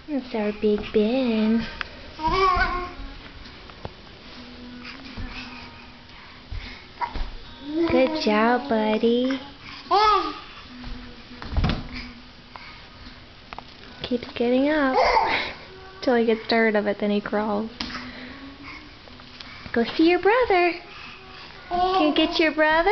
That's our Big Ben. Good job, buddy. Keeps getting up. Till he gets tired of it, then he crawls. Go see your brother. Can you get your brother?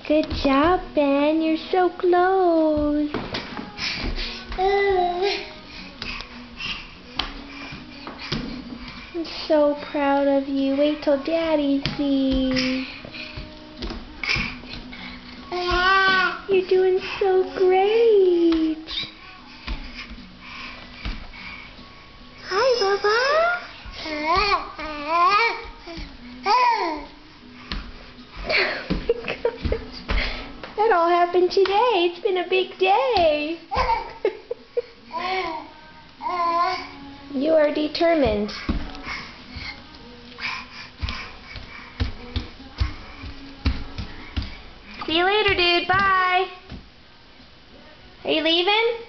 Good job, Ben. You're so close. I'm so proud of you. Wait till Daddy sees. You're doing so great. Hi, Bubba. That all happened today. It's been a big day. You are determined. See you later, dude. Bye. Are you leaving?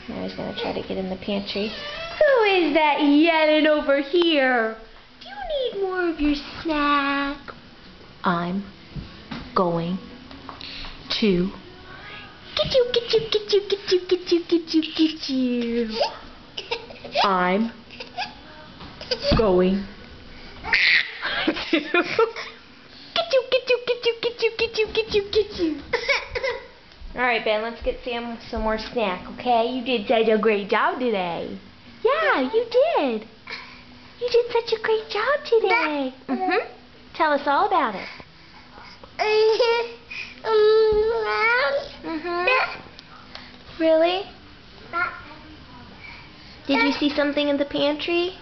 Now he's going to try to get in the pantry. Who is that yelling over here? Do you need more of your snack? I'm going to get you, get you, get you, get you, get you, get you, get you. I'm going to get you, get you, get you, get you, get you, get you, get you. Alright, Ben, let's get Sam some more snack, okay? You did such a great job today. Yeah, you did. You did such a great job today. Tell us all about it. Really? Did you see something in the pantry?